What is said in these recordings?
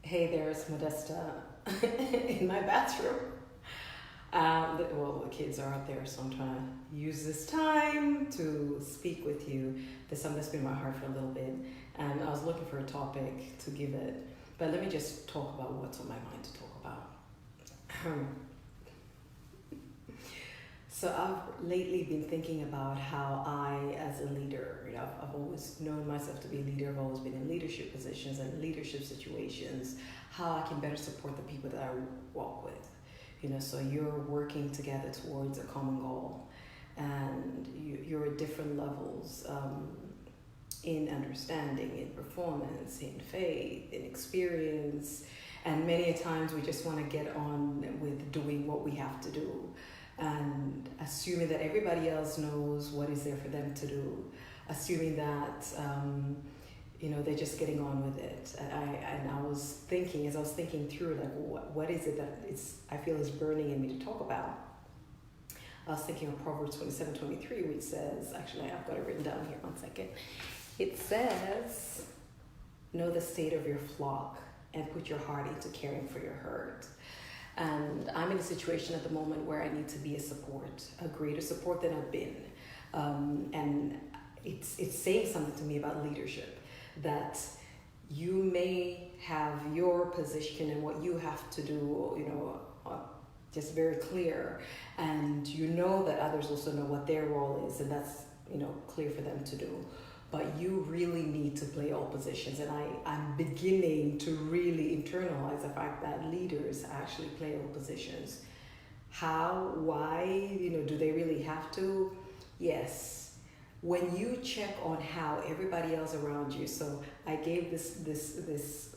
Hey, there's Modesta in my bathroom. The kids are out there, so I'm trying to use this time to speak with you. There's something that's been in my heart for a little bit, and I was looking for a topic to give it. But let me just talk about what's on my mind to talk about. So I've lately been thinking about how I, as a leader, I've always known myself to be a leader. I've always been in leadership positions and leadership situations. How I can better support the people that I walk with. So you're working together towards a common goal, and you're at different levels in understanding, in performance, in faith, in experience, and many a times we just want to get on with doing what we have to do. And assuming that everybody else knows what is there for them to do, assuming that they're just getting on with it. And I was thinking, as I was thinking through, like, what is it that I feel is burning in me to talk about? I was thinking of Proverbs 27:23, which says, actually, I've got it written down here, 1 second. It says, know the state of your flock and put your heart into caring for your herd. And I'm in a situation at the moment where I need to be a greater support than I've been. And it's saying something to me about leadership, that you may have your position and what you have to do, just very clear. And you know that others also know what their role is, and that's, clear for them to do. But you really need to play all positions. And I'm beginning to really internalize the fact that leaders actually play all positions. How, why, do they really have to? Yes. When you check on how everybody else around you, so I gave this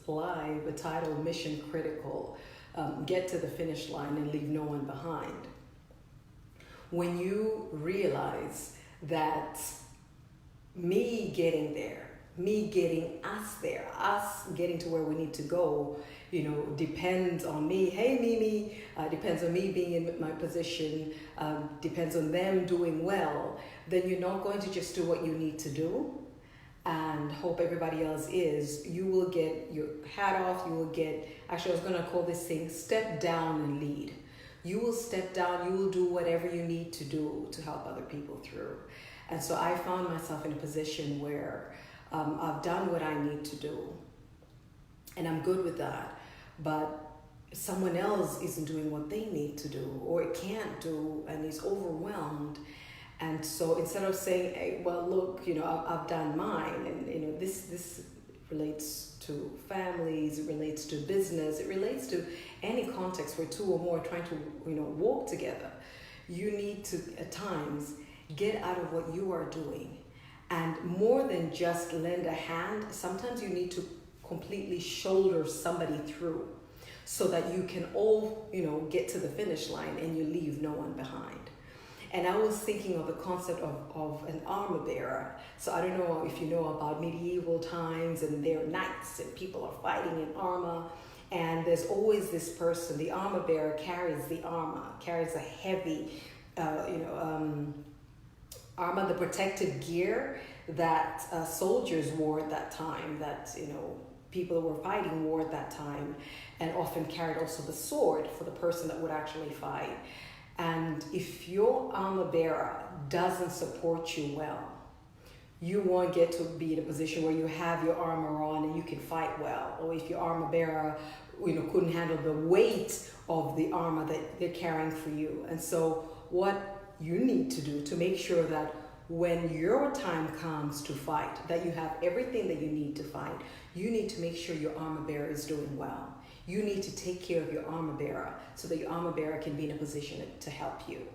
live a title, Mission Critical, get to the finish line and leave no one behind. When you realize that me getting there, me getting us there, us getting to where we need to go, depends on me. Hey, Mimi, depends on me being in my position, depends on them doing well. Then you're not going to just do what you need to do and hope everybody else is. You will get your hat off. You will get, actually, I was going to call this thing step down and lead. You will step down. You will do whatever you need to do to help other people through. And so I found myself in a position where I've done what I need to do, and I'm good with that, but someone else isn't doing what they need to do or can't do and is overwhelmed. And so instead of saying, hey, well, look, I've done mine, and this relates to families, it relates to business, it relates to any context where two or more are trying to walk together. You need to, at times, get out of what you are doing, and more than just lend a hand, sometimes you need to completely shoulder somebody through so that you can all get to the finish line and you leave no one behind. And I was thinking of the concept of an armor bearer. So I don't know if you know about medieval times, and they're knights and people are fighting in armor, and there's always this person, the armor bearer carries the armor, carries a heavy armor, the protective gear that soldiers wore at that time, that people who were fighting wore at that time, and often carried also the sword for the person that would actually fight. And if your armor bearer doesn't support you well, you won't get to be in a position where you have your armor on and you can fight well. Or if your armor bearer couldn't handle the weight of the armor that they're carrying for you. And so what you need to do to make sure that when your time comes to fight, that you have everything that you need to fight, you need to make sure your armor bearer is doing well. You need to take care of your armor bearer so that your armor bearer can be in a position to help you.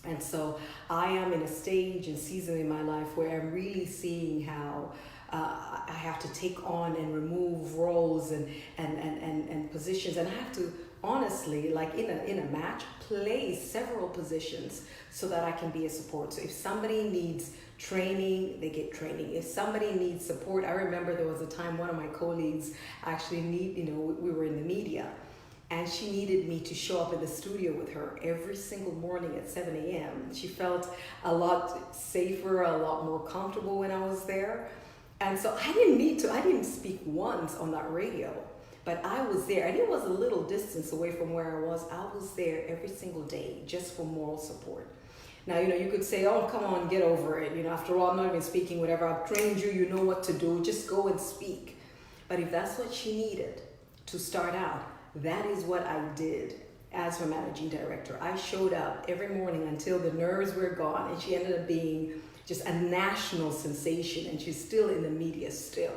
And so I am in a stage and season in my life where I'm really seeing how I have to take on and remove roles and positions, and I have to honestly, like in a match, play several positions so that I can be a support. So if somebody needs training, they get training. If somebody needs support, I remember there was a time one of my colleagues actually we were in the media, and she needed me to show up in the studio with her every single morning at 7 a.m. She felt a lot safer, a lot more comfortable when I was there. And so I didn't speak once on that radio, But I was there, and it was a little distance away from where I was. I was there every single day just for moral support. Now, you could say, oh, come on, get over it. After all, I'm not even speaking, whatever. I've trained you, you know what to do. Just go and speak. But if that's what she needed to start out, that is what I did as her managing director. I showed up every morning until the nerves were gone, and she ended up being just a national sensation, and she's still in the media still.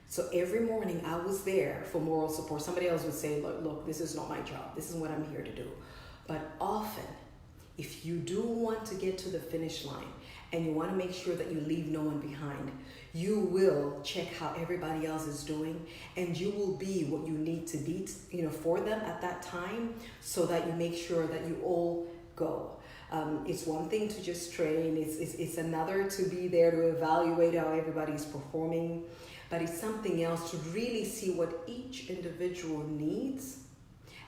So every morning I was there for moral support. Somebody else would say, look, this is not my job. This is what I'm here to do. But often, if you do want to get to the finish line and you want to make sure that you leave no one behind, you will check how everybody else is doing, and you will be what you need to be, for them at that time, so that you make sure that you all go. It's one thing to just train. It's another to be there to evaluate how everybody's performing, but it's something else to really see what each individual needs,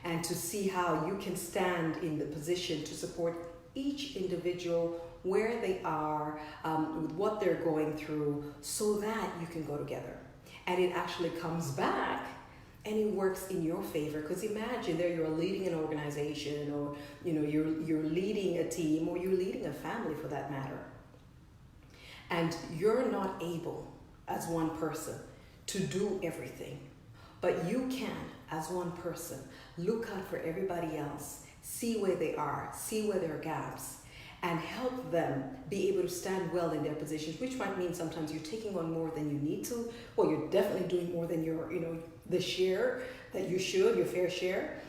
and to see how you can stand in the position to support each individual where they are, with what they're going through, so that you can go together. And it actually comes back and it works in your favor. Because imagine there you're leading an organization, or you're leading a team, or you're leading a family for that matter. And you're not able as one person to do everything. But you can, as one person, look out for everybody else, see where they are, see where there are gaps, and help them be able to stand well in their positions, which might mean sometimes you're taking on more than you need to. Well, you're definitely doing more than your, the share that you should, your fair share.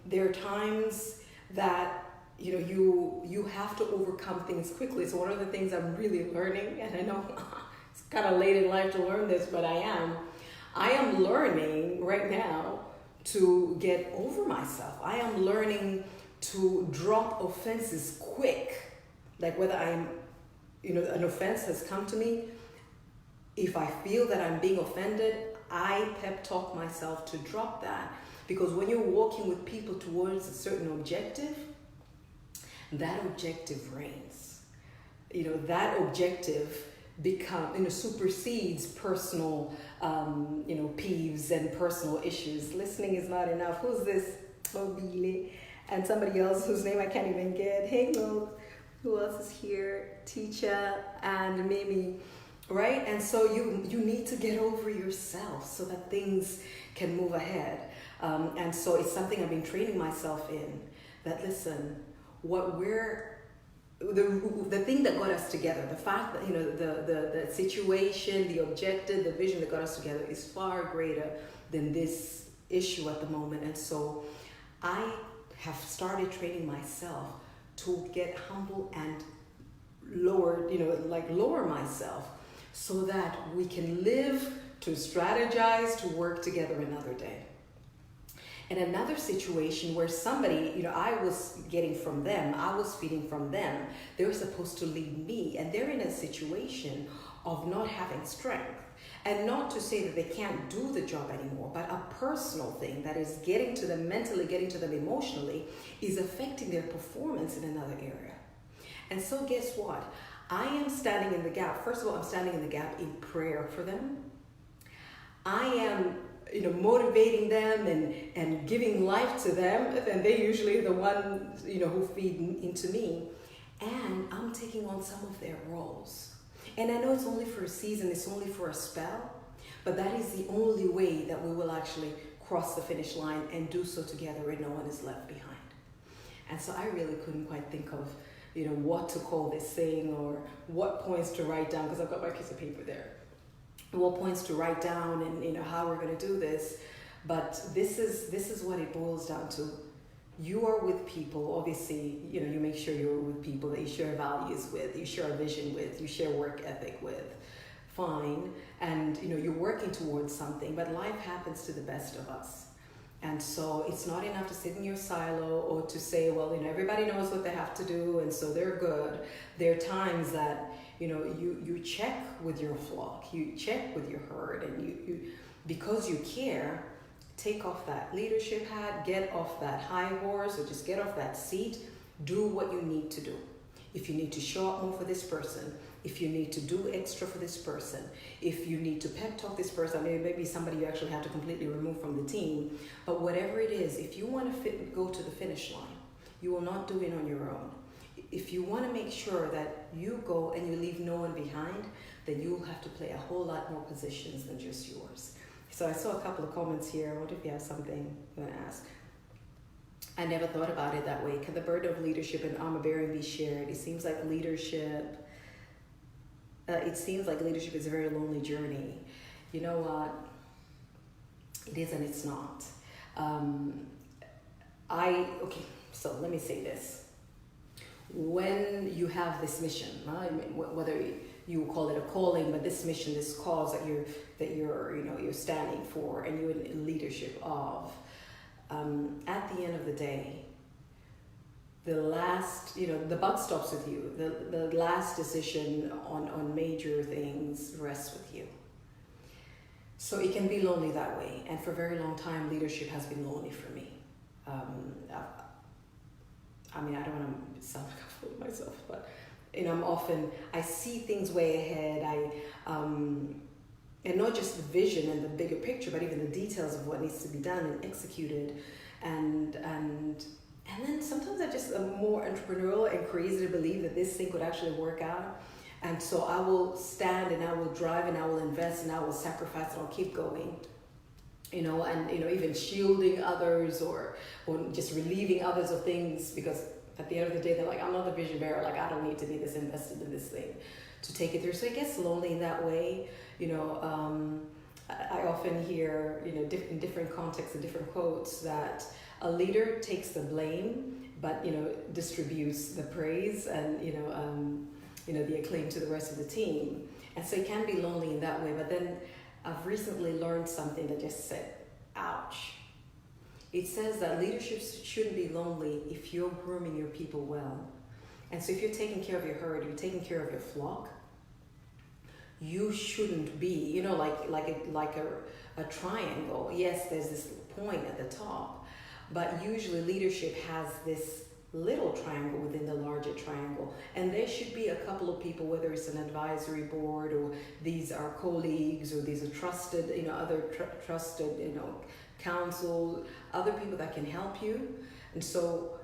There are times that, you have to overcome things quickly. So one of the things I'm really learning, and I know it's kind of late in life to learn this, but I am learning right now to get over myself. I am learning to drop offenses quick. Like whether I'm, an offense has come to me, if I feel that I'm being offended, I pep talk myself to drop that. Because when you're walking with people towards a certain objective, that objective reigns. That objective supersedes personal, peeves and personal issues. Listening is not enough. Who's this? Mobile. And somebody else whose name I can't even get. Hey, Mo. Who else is here? Teacher and Mimi. Right? And so you need to get over yourself so that things can move ahead. And so it's something I've been training myself in. That listen, the thing that got us together, the fact that the situation, the objective, the vision that got us together is far greater than this issue at the moment. And so I have started training myself to get humble and lower myself, so that we can live to strategize to work together another day. In another situation where somebody, I was getting from them, I was feeding from them, they were supposed to lead me, and they're in a situation of not having strength. And not to say that they can't do the job anymore, but a personal thing that is getting to them mentally, getting to them emotionally, is affecting their performance in another area. And so guess what? I am standing in the gap. First of all, I'm standing in the gap in prayer for them. I am motivating them and giving life to them, and they're usually the one, who feed into me. And I'm taking on some of their roles. And I know it's only for a season, it's only for a spell, but that is the only way that we will actually cross the finish line and do so together and no one is left behind. And so I really couldn't quite think of, what to call this thing or what points to write down, because I've got my piece of paper there. What points to write down and how we're going to do this. But this is what it boils down to. You are with people, obviously, you make sure you're with people that you share values with, you share a vision with, you share work ethic with. Fine. And, you're working towards something, but life happens to the best of us. And so it's not enough to sit in your silo or to say, well, everybody knows what they have to do and so they're good. There are times that, you check with your flock, you check with your herd, and you because you care, take off that leadership hat, get off that high horse, or just get off that seat, do what you need to do. if you need to show up more for this person, if you need to do extra for this person, if you need to pep talk this person, I mean, maybe somebody you actually have to completely remove from the team, but whatever it is, if you want to go to the finish line, you will not do it on your own. If you want to make sure that you go and you leave no one behind, then you'll have to play a whole lot more positions than just yours. So I saw a couple of comments here. I wonder if you have something you want to ask. I never thought about it that way. Can the burden of leadership and armor bearing be shared? It seems like leadership is a very lonely journey. You know what? It is and it's not. So let me say this. When you have this mission, right? I mean, whether you call it a calling, but this mission, this cause that you're standing for, and you're in leadership of, at the end of the day, the buck stops with you. The last decision on major things rests with you. So it can be lonely that way. And for a very long time, leadership has been lonely for me. I don't want to sound like I fool myself, but I see things way ahead. And not just the vision and the bigger picture, but even the details of what needs to be done and executed. And then sometimes I just am more entrepreneurial and crazy to believe that this thing could actually work out. And so I will stand and I will drive and I will invest and I will sacrifice and I'll keep going. Even shielding others or just relieving others of things, because at the end of the day, they're like, I'm not the vision bearer. Like, I don't need to be this invested in this thing to take it through. So it gets lonely in that way. I often hear, in different contexts and different quotes, that a leader takes the blame, but, distributes the praise and, the acclaim to the rest of the team. And so it can be lonely in that way. But then I've recently learned something that just said, ouch. It says that leadership shouldn't be lonely if you're grooming your people well. And so if you're taking care of your herd, you're taking care of your flock, you shouldn't be, like a triangle. Yes, there's this point at the top, but usually leadership has this little triangle within the larger triangle, and there should be a couple of people, whether it's an advisory board or these are colleagues or these are trusted, trusted, counsel, other people that can help you. And so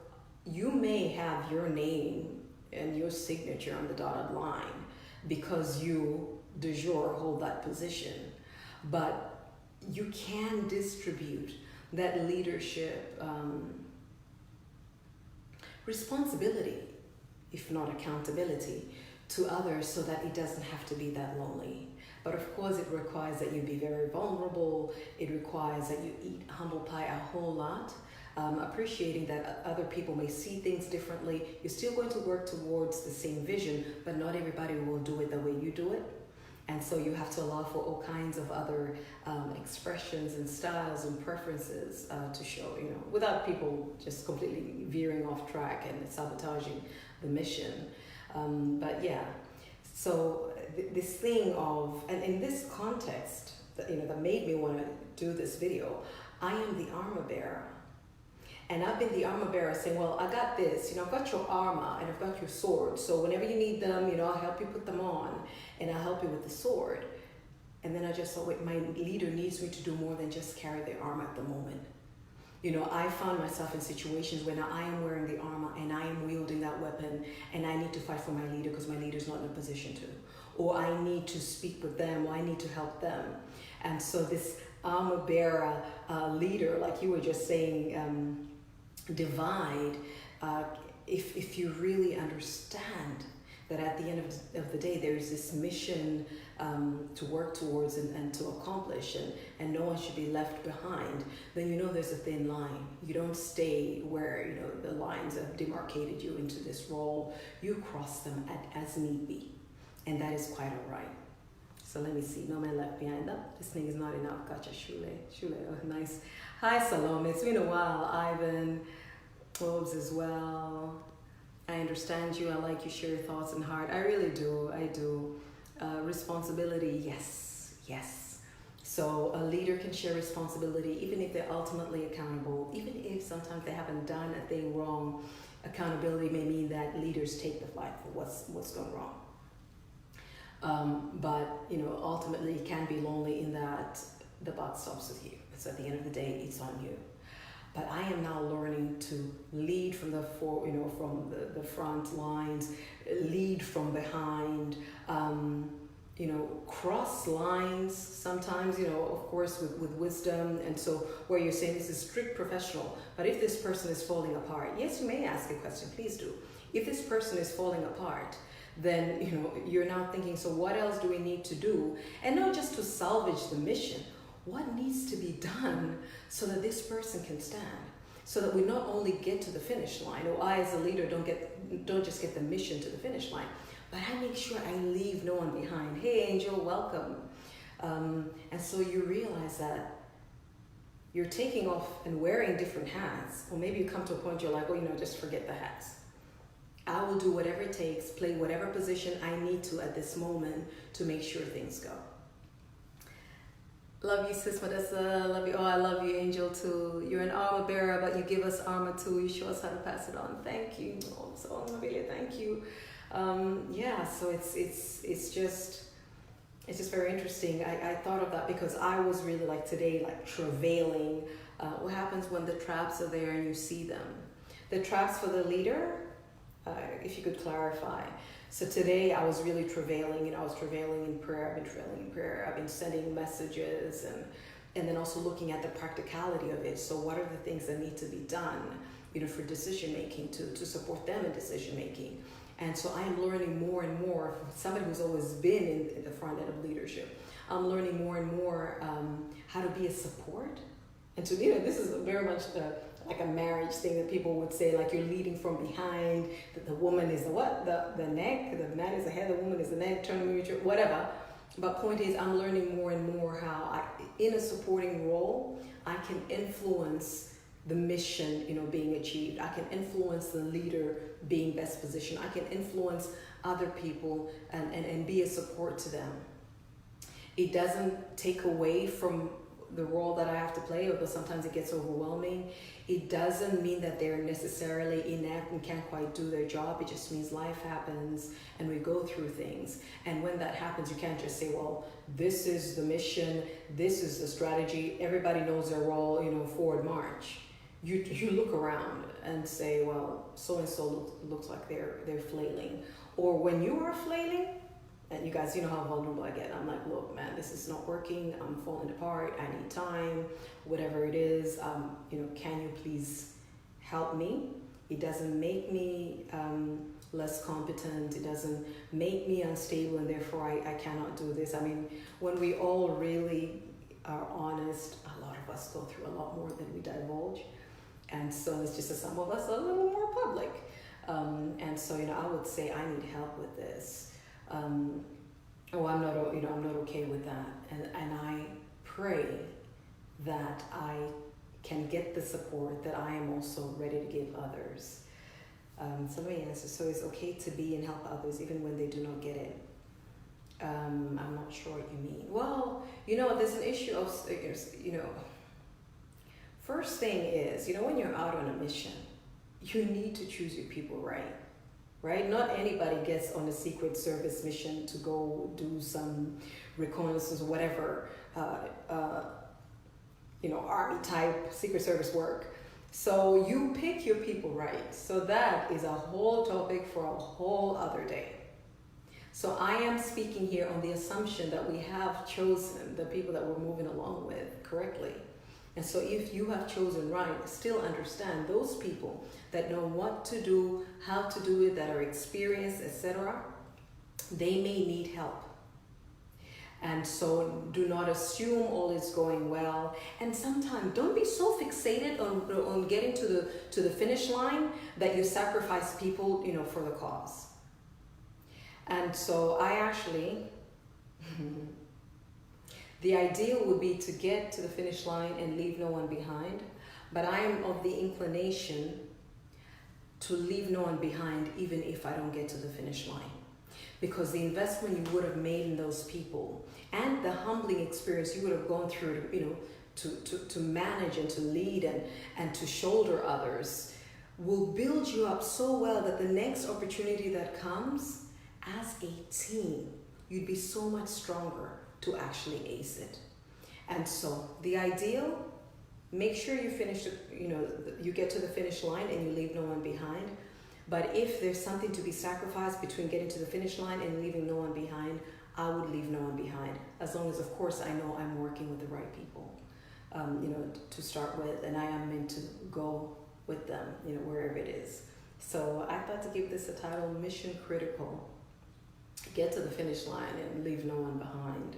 you may have your name and your signature on the dotted line because you de jure hold that position, but you can distribute that leadership responsibility, if not accountability, to others so that it doesn't have to be that lonely. But of course, it requires that you be very vulnerable. It requires that you eat humble pie a whole lot, appreciating that other people may see things differently. You're still going to work towards the same vision, but not everybody will do it the way you do it. And so you have to allow for all kinds of other expressions and styles and preferences to show, without people just completely veering off track and sabotaging the mission. But yeah, so this thing of, and in this context, that made me want to do this video, I am the armor bearer. And I've been the armor bearer saying, well, I got this, I've got your armor and I've got your sword. So whenever you need them, I'll help you put them on and I'll help you with the sword. And then I just thought, wait, my leader needs me to do more than just carry the armor at the moment. I found myself in situations where now I am wearing the armor and I am wielding that weapon and I need to fight for my leader because my leader's not in a position to. Or I need to speak with them, or I need to help them. And so this armor bearer leader, like you were just saying, divide, if you really understand that at the end of the day there is this mission to work towards and to accomplish, and no one should be left behind, then there's a thin line. You don't stay where the lines have demarcated you into this role. You cross them as need be, and that is quite all right. So let me see. No man left behind. No, this thing is not enough. Gotcha. Shule. Oh, nice. Hi, Salome. It's been a while. Ivan. Wolves as well. I understand you. I like you share your thoughts and heart. I really do. I do. Responsibility. Yes. So a leader can share responsibility even if they're ultimately accountable, even if sometimes they haven't done a thing wrong. accountability may mean that leaders take the fight for what's going wrong. But ultimately it can be lonely in that the buck stops with you. So at the end of the day, it's on you. But I am now learning to lead from from the front lines, lead from behind, cross lines sometimes, of course with wisdom. And so where you're saying this is strict professional, but if this person is falling apart, yes, you may ask a question, please do. If this person is falling apart, then you're now thinking, so what else do we need to do? And not just to salvage the mission, what needs to be done so that this person can stand, so that we not only get to the finish line, or I as a leader don't just get the mission to the finish line, but I make sure I leave no one behind. Hey Angel, welcome. And so you realize that you're taking off and wearing different hats, or maybe you come to a point you're like, just forget the hats. I will do whatever it takes, play whatever position I need to at this moment to make sure things go. Love you, Sis Modessa. Love you. Oh, I love you, Angel, too. You're an armor bearer, but you give us armor too. You show us how to pass it on. Thank you. Oh, so Maria, thank you. So it's just very interesting. I thought of that because I was really today, travailing. What happens when the traps are there and you see them? The traps for the leader, if you could clarify. So today I was really travailing, I was travailing in prayer. I've been sending messages and then also looking at the practicality of it. So what are the things that need to be done, for decision making, to support them in decision making. And so I am learning more and more from somebody who's always been in the front end of leadership. I'm learning more and more how to be a support. And so, this is very much like a marriage thing that people would say, you're leading from behind, that the woman is the what? The neck, the man is the head, the woman is the neck, whatever. But point is, I'm learning more and more how in a supporting role, I can influence the mission, being achieved. I can influence the leader being best positioned. I can influence other people and be a support to them. It doesn't take away from the role that I have to play, although sometimes it gets overwhelming. It doesn't mean that they're necessarily inept and can't quite do their job. It just means life happens and we go through things. And when that happens, you can't just say, well, this is the mission, this is the strategy, everybody knows their role, forward march. You look around and say, well, so-and-so looks like they're flailing. Or when you are flailing, and you guys, how vulnerable I get. I'm like, look, man, this is not working. I'm falling apart. I need time, whatever it is. Can you please help me? It doesn't make me less competent. It doesn't make me unstable, and therefore I cannot do this. I mean, when we all really are honest, a lot of us go through a lot more than we divulge. And so it's just that some of us are a little more public. And so, I would say I need help with this. I'm not okay with that. And I pray that I can get the support that I am also ready to give others. So let me answer. So it's okay to be and help others even when they do not get it. I'm not sure what you mean. Well, there's an issue of, first thing is, when you're out on a mission, you need to choose your people right? Not anybody gets on a Secret Service mission to go do some reconnaissance or whatever, Army type Secret Service work. So you pick your people right. So that is a whole topic for a whole other day. So I am speaking here on the assumption that we have chosen the people that we're moving along with correctly. And so if you have chosen right, still understand those people that know what to do, how to do it, that are experienced, etc., they may need help. And so do not assume all is going well. And sometimes don't be so fixated on getting to the finish line that you sacrifice people, for the cause. And so I actually... The ideal would be to get to the finish line and leave no one behind, but I am of the inclination to leave no one behind even if I don't get to the finish line. Because the investment you would have made in those people and the humbling experience you would have gone through to manage and to lead and to shoulder others will build you up so well that the next opportunity that comes, as a team, you'd be so much stronger to actually ace it. And so the ideal, make sure you finish, you get to the finish line and you leave no one behind. But if there's something to be sacrificed between getting to the finish line and leaving no one behind, I would leave no one behind. As long as, of course, I know I'm working with the right people, to start with, and I am meant to go with them, wherever it is. So I thought to give this a title, Mission Critical. Get to the finish line and leave no one behind.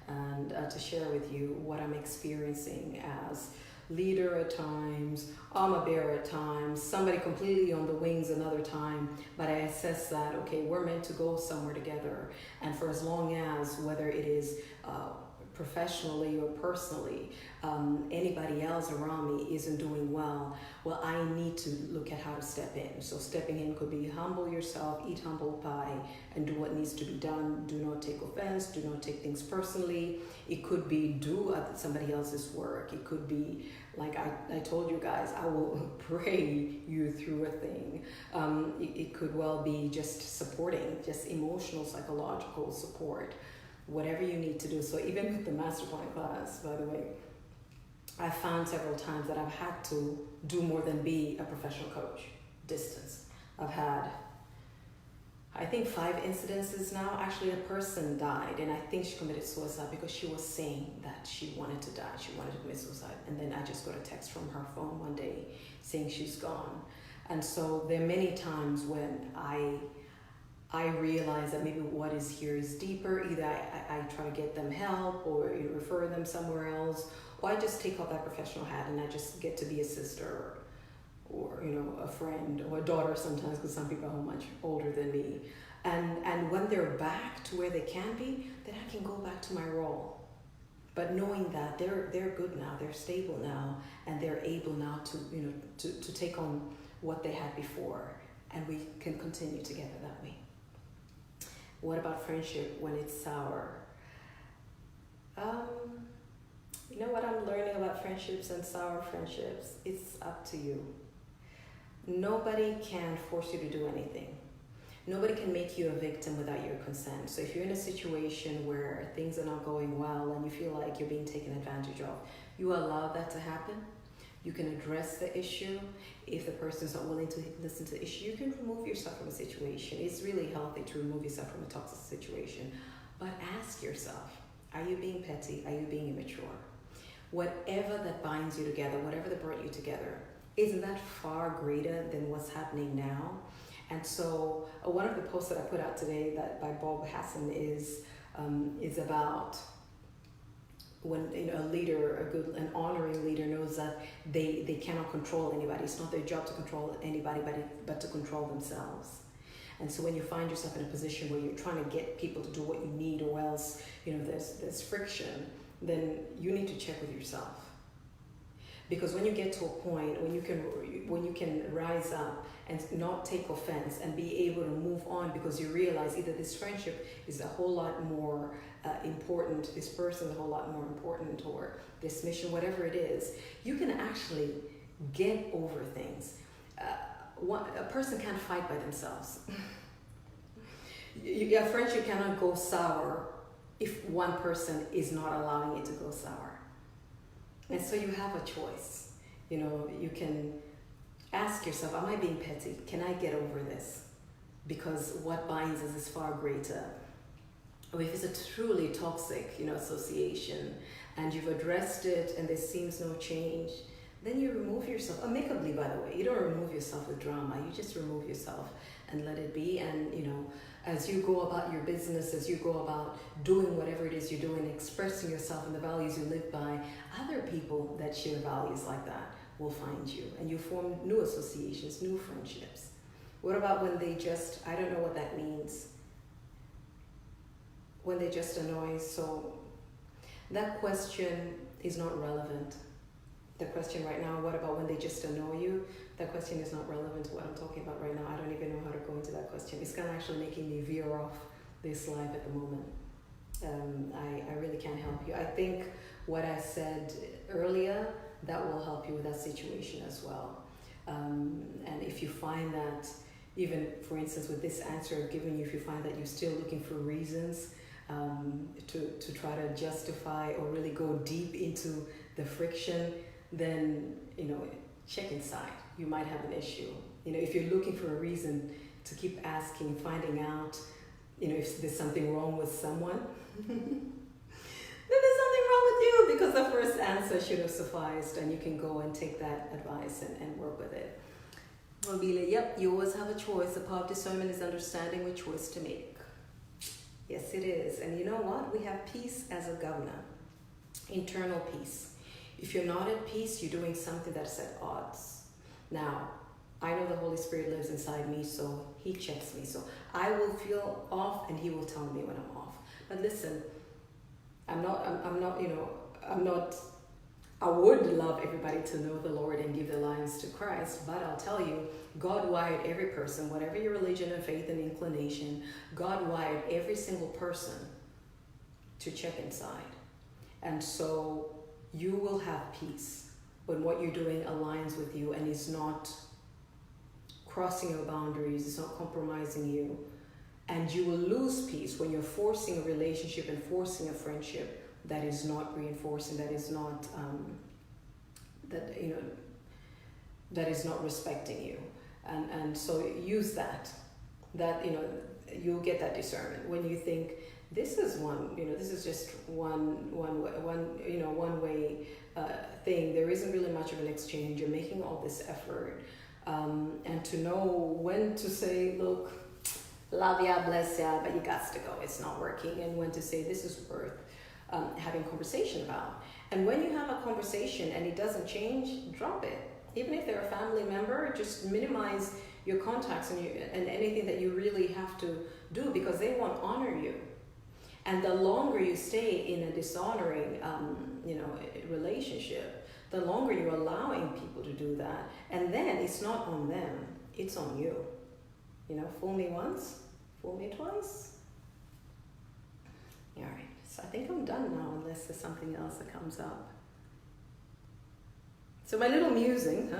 And to share with you what I'm experiencing as leader at times, armor bearer at times, somebody completely on the wings another time, but I assess that, okay, we're meant to go somewhere together. And for as long as, whether it is professionally or personally, anybody else around me isn't doing well, I need to look at how to step in. So stepping in could be humble yourself, eat humble pie, and do what needs to be done. Do not take offense, do not take things personally. It could be do somebody else's work. It could be, like I told you guys, I will pray you through a thing. It could well be just supporting, just emotional, psychological support, whatever you need to do. So even with the master plan class, by the way, I found several times that I've had to do more than be a professional coach. Distance. I've had, I think, 5 incidences now. Actually, a person died, and I think she committed suicide because she was saying that she wanted to die. She wanted to commit suicide. And then I just got a text from her phone one day saying she's gone. And so there are many times when I realize that maybe what is here is deeper. Either I try to get them help or refer them somewhere else, or I just take off that professional hat and I just get to be a sister or a friend or a daughter sometimes, because some people are much older than me. And when they're back to where they can be, then I can go back to my role. But knowing that they're good now, they're stable now, and they're able now to take on what they had before, and we can continue together that way. What about friendship when it's sour? You know what I'm learning about friendships and sour friendships? It's up to you. Nobody can force you to do anything. Nobody can make you a victim without your consent. So if you're in a situation where things are not going well and you feel like you're being taken advantage of, you allow that to happen. You can address the issue. If the person's not willing to listen to the issue, you can remove yourself from a situation. It's really healthy to remove yourself from a toxic situation. But ask yourself, are you being petty? Are you being immature? Whatever that binds you together, whatever that brought you together, isn't that far greater than what's happening now? And so one of the posts that I put out today that by Bob Hassan is about when a leader, an honoring leader, knows that they cannot control anybody. It's not their job to control anybody, but to control themselves. And so when you find yourself in a position where you're trying to get people to do what you need, or else there's friction, then you need to check with yourself. Because when you get to a point when you can rise up and not take offense and be able to move on, because you realize either this friendship is a whole lot more important, this person is a whole lot more important, or this mission, whatever it is, you can actually get over things. A person can't fight by themselves. A friendship cannot go sour if one person is not allowing it to go sour. And so you have a choice. You can ask yourself, am I being petty? Can I get over this? Because what binds us is far greater. Or if it's a truly toxic, association, and you've addressed it and there seems no change, then you remove yourself, amicably, by the way. You don't remove yourself with drama. You just remove yourself and let it be. And, as you go about your business, as you go about doing whatever it is you're doing, expressing yourself and the values you live by, other people that share values like that will find you. And you form new associations, new friendships. What about when they just, I don't know what that means, when they just annoy? So that question is not relevant. The question right now, what about when they just annoy you? That question is not relevant to what I'm talking about right now. I don't even know how to go into that question. It's kind of actually making me veer off this life at the moment. I really can't help you. I think what I said earlier, that will help you with that situation as well. And if you find that, even for instance with this answer I've given you, if you find that you're still looking for reasons to try to justify or really go deep into the friction, then check inside. You might have an issue. If you're looking for a reason to keep asking, finding out if there's something wrong with someone, then there's something wrong with you, because the first answer should have sufficed, and you can go and take that advice and work with it. Mobile, yep, you always have a choice. The power of discernment is understanding which choice to make. Yes, it is. And you know what? We have peace as a governor, internal peace. If you're not at peace, you're doing something that's at odds. Now, I know the Holy Spirit lives inside me, so he checks me. So I will feel off and he will tell me when I'm off. But listen, I would love everybody to know the Lord and give their lives to Christ, but I'll tell you, God wired every person, whatever your religion and faith and inclination, God wired every single person to check inside. And so you will have peace when what you're doing aligns with you and is not crossing your boundaries, it's not compromising you. And you will lose peace when you're forcing a relationship and forcing a friendship that is not reinforcing, that is not that is not respecting you. And so use that you'll get that discernment when you think this is this is just one way thing. There isn't really much of an exchange. You're making all this effort, and to know when to say, look, love ya, bless ya, but you got to go, it's not working, and when to say this is worth having conversation about. And when you have a conversation and it doesn't change, drop it. Even if they're a family member, just minimize your contacts and anything that you really have to do, because they won't honor you. And the longer you stay in a dishonoring relationship, the longer you're allowing people to do that. And then it's not on them, it's on you. Fool me once, fool me twice. All right. So I think I'm done now, unless there's something else that comes up. So my little musing,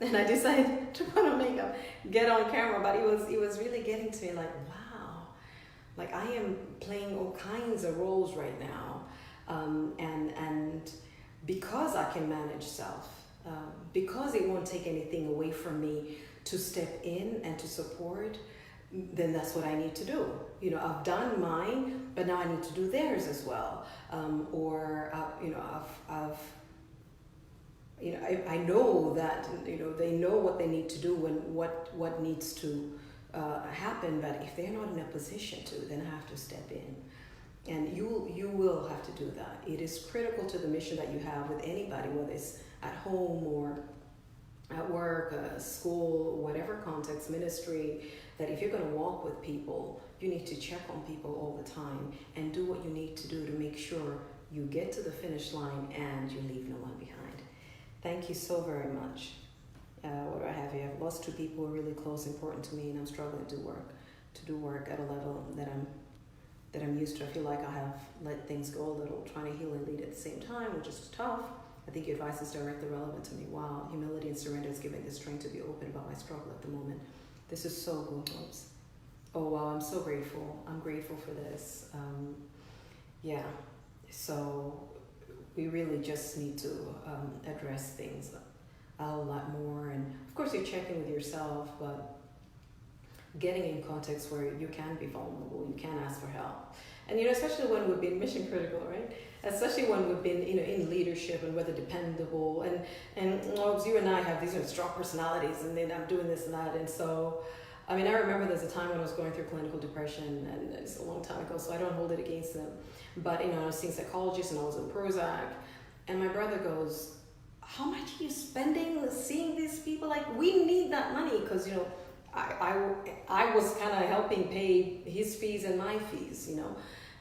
and I decided to put on makeup, get on camera, but it was really getting to me like, wow, like I am playing all kinds of roles right now, and because I can manage self, because it won't take anything away from me to step in and to support, then that's what I need to do. I've done mine, but now I need to do theirs as well. I know that they know what they need to do and what needs to happen. But if they're not in a position to, then I have to step in. And you will have to do that. It is critical to the mission that you have with anybody, whether it's at home or at work, school, whatever context, ministry, that if you're going to walk with people, you need to check on people all the time and do what you need to do to make sure you get to the finish line and you leave no one behind. Thank you so very much. What do I have here? I've lost 2 people who are really close, important to me, and I'm struggling to do work at a level that I'm used to. I feel like I have let things go a little, trying to heal and lead at the same time, which is tough. I think your advice is directly relevant to me. Wow, humility and surrender is giving the strength to be open about my struggle at the moment. This is so good, folks. Oh wow, I'm so grateful. I'm grateful for this. So we really just need to address things a lot more. And of course you're checking with yourself, but getting in context where you can be vulnerable, you can ask for help. And especially when we've been mission critical, right? Especially when we've been in leadership and whether dependable and you and I have these strong personalities, and then I'm doing this and that. And so I remember there's a time when I was going through clinical depression, and it's a long time ago, so I don't hold it against them. But I was seeing psychologists and I was on Prozac, and my brother goes, how much are you spending seeing these people? Like, we need that money, because I was kind of helping pay his fees and my fees,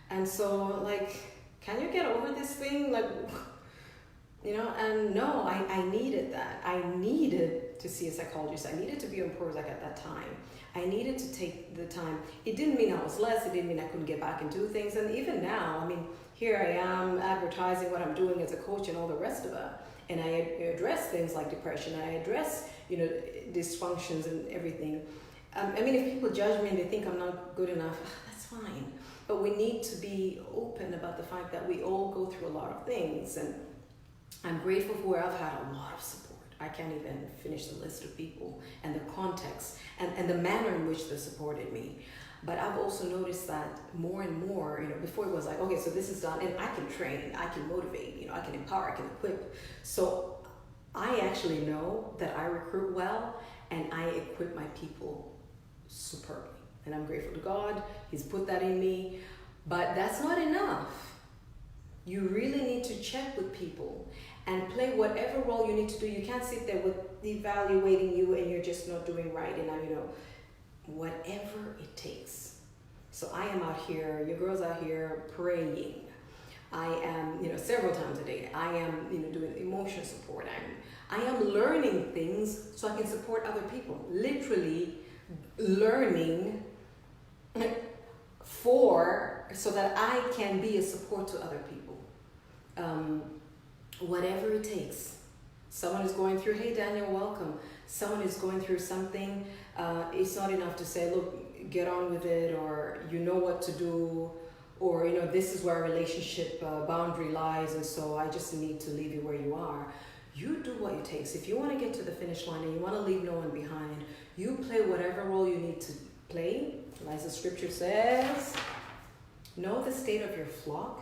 and so like, can you get over this thing? Like, and no, I needed that. I needed to see a psychologist. I needed to be on Prozac at that time. I needed to take the time. It didn't mean I was less. It didn't mean I couldn't get back and do things. And even now, here I am advertising what I'm doing as a coach and all the rest of it. And I address things like depression. I address, dysfunctions and everything. I mean, if people judge me and they think I'm not good enough, that's fine. But we need to be open about the fact that we all go through a lot of things. And I'm grateful for where I've had a lot of support. I can't even finish the list of people and the context and the manner in which they supported me. But I've also noticed that more and more, before it was like, okay, so this is done, and I can train, I can motivate, I can empower, I can equip. So I actually know that I recruit well and I equip my people superbly. And I'm grateful to God, He's put that in me. But that's not enough. You really need to check with people and play whatever role you need to do. You can't sit there with evaluating you and you're just not doing right. And whatever it takes. So I am out here, your girl's out here praying. I am, several times a day. I am, doing emotional support. I am learning things so I can support other people. Literally learning so that I can be a support to other people. Whatever it takes. Someone is going through, hey Daniel, welcome. Someone is going through something. It's not enough to say, look, get on with it, or you know what to do, or this is where our relationship boundary lies, and so I just need to leave you where you are. You do what it takes. If you want to get to the finish line and you want to leave no one behind, you play whatever role you need to play. As the scripture says, know the state of your flock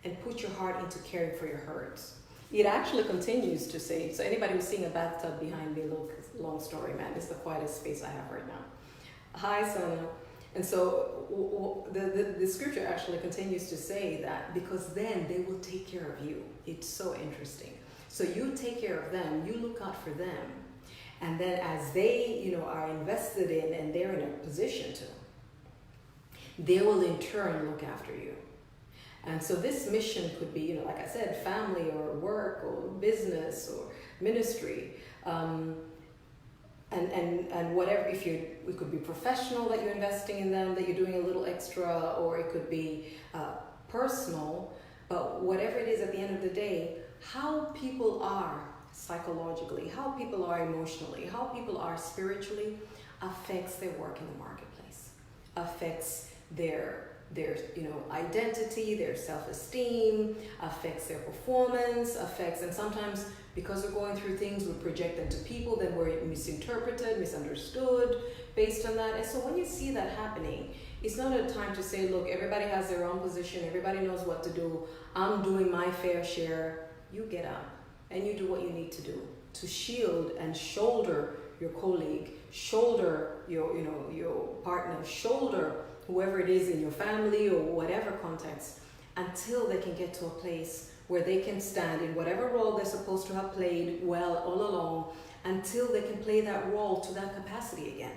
and put your heart into caring for your herds. It actually continues to say, so anybody who's seeing a bathtub behind me, look, long story, man, it's the quietest space I have right now. Hi, Sonia. And so the scripture actually continues to say that, because then they will take care of you. It's so interesting. So you take care of them, you look out for them. And then as they, are invested in and they're in a position to, they will in turn look after you. And so this mission could be, like I said, family or work or business or ministry, and whatever. It could be professional that you're investing in them, that you're doing a little extra, or it could be personal. But whatever it is, at the end of the day, how people are psychologically, how people are emotionally, how people are spiritually, affects their work in the marketplace, affects their identity, their self-esteem, affects their performance, and sometimes because we're going through things, we project them to people, then we're misinterpreted, misunderstood based on that. And so when you see that happening, it's not a time to say, look, everybody has their own position, everybody knows what to do, I'm doing my fair share. You get up and you do what you need to do to shield and shoulder your colleague, shoulder your partner, shoulder whoever it is in your family or whatever context, until they can get to a place where they can stand in whatever role they're supposed to have played well all along, until they can play that role to that capacity again.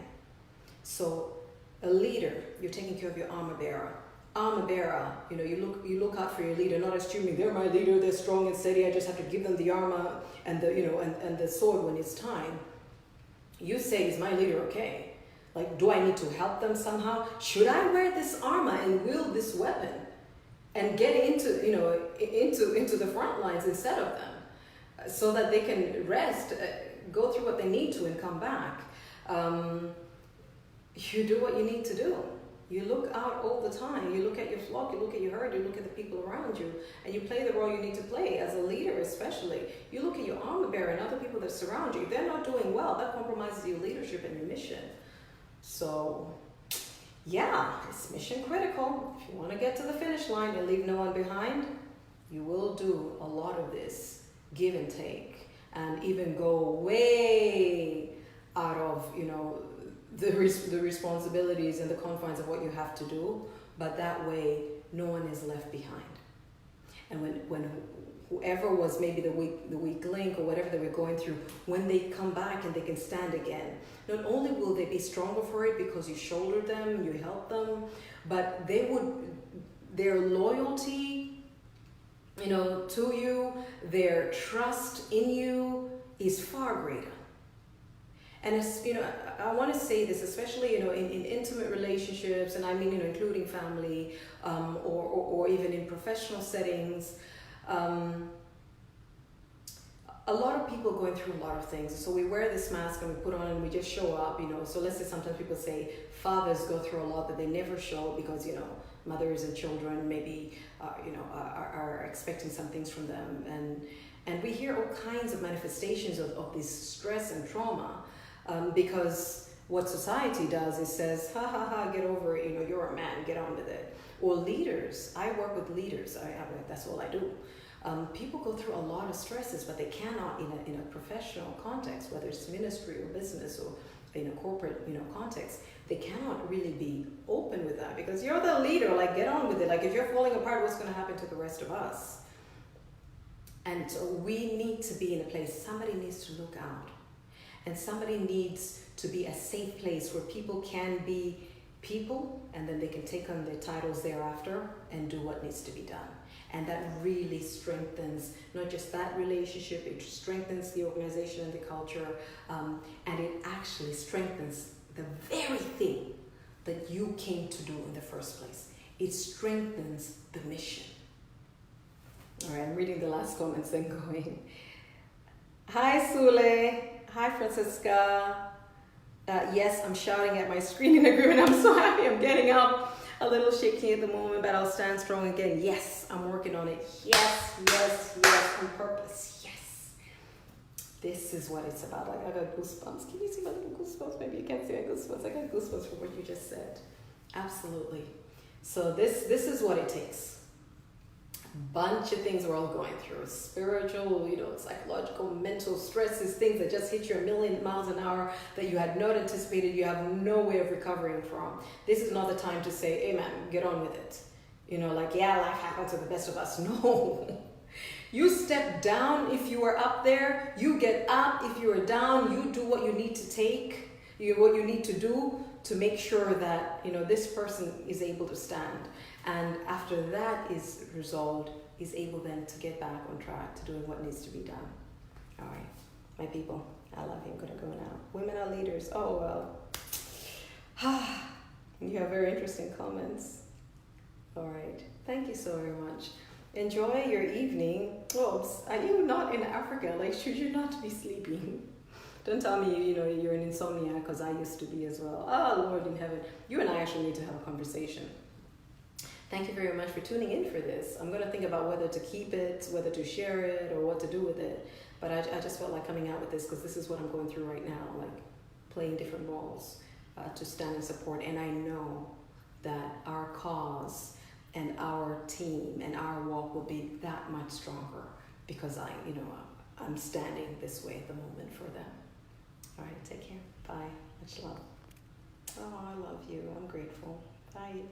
So a leader, you're taking care of your armor bearer. Armor bearer, you look out for your leader, not assuming they're my leader, they're strong and steady, I just have to give them the armor and the and the sword when it's time. You say, is my leader okay? Like, do I need to help them somehow? Should I wear this armor and wield this weapon and get into the front lines instead of them, so that they can rest, go through what they need to, and come back? You do what you need to do. You look out all the time. You look at your flock, you look at your herd, you look at the people around you, and you play the role you need to play as a leader, especially. You look at your armor bearer and other people that surround you. If they're not doing well, that compromises your leadership and your mission. So, yeah, it's mission critical. If you want to get to the finish line and leave no one behind, you will do a lot of this give and take, and even go way out of, the responsibilities and the confines of what you have to do, but that way no one is left behind. And when whoever was maybe the weak link or whatever they were going through, when they come back and they can stand again, not only will they be stronger for it because you shouldered them, you helped them, but their loyalty, to you, their trust in you is far greater. And it's, I want to say this, especially, in intimate relationships, and I mean, including family, or even in professional settings. A lot of people going through a lot of things. So we wear this mask and we put on and we just show up, So let's say sometimes people say fathers go through a lot that they never show because, mothers and children maybe, are expecting some things from them. And we hear all kinds of manifestations of this stress and trauma, because what society does is says, ha ha ha, get over it, you're a man, get on with it. Or leaders, I work with leaders, that's all I do. People go through a lot of stresses, but they cannot in a professional context, whether it's ministry or business or in a corporate context, they cannot really be open with that because you're the leader. Like, get on with it. Like, if you're falling apart, what's going to happen to the rest of us? And so we need to be in a place. Somebody needs to look out, and somebody needs to be a safe place where people can be people, and then they can take on their titles thereafter and do what needs to be done. And that really strengthens not just that relationship, it strengthens the organization and the culture, and it actually strengthens the very thing that you came to do in the first place. It strengthens the mission. All right, I'm reading the last comments then going. Hi, Sule. Hi, Francisca. Yes, I'm shouting at my screen in agreement. I'm so happy I'm getting up. A little shaky at the moment, but I'll stand strong again. Yes, I'm working on it. Yes, on purpose. Yes. This is what it's about. Like, I got goosebumps. Can you see my little goosebumps? Maybe you can't see my goosebumps. I got goosebumps from what you just said. Absolutely. So this is what it takes. Bunch of things we're all going through. Spiritual, psychological, mental stresses, things that just hit you a million miles an hour that you had not anticipated, you have no way of recovering from. This is not the time to say, hey man, get on with it. Life happens to the best of us. No. You step down if you are up there. You get up if you are down. You do what you need to take, what you need to do to make sure that, this person is able to stand. And after that is resolved, is able then to get back on track to doing what needs to be done. All right, my people, I love you. I'm gonna go now. Women are leaders. Oh, well. You have very interesting comments. All right, thank you so very much. Enjoy your evening. Are you not in Africa? Like, should you not be sleeping? Don't tell me, you're an insomniac, because I used to be as well. Oh, Lord in heaven. You and I actually need to have a conversation. Thank you very much for tuning in for this. I'm going to think about whether to keep it, whether to share it, or what to do with it. But I just felt like coming out with this because this is what I'm going through right now, like playing different roles to stand and support. And I know that our cause and our team and our walk will be that much stronger because I'm standing this way at the moment for them. All right, take care. Bye. Much love. Oh, I love you. I'm grateful. Bye.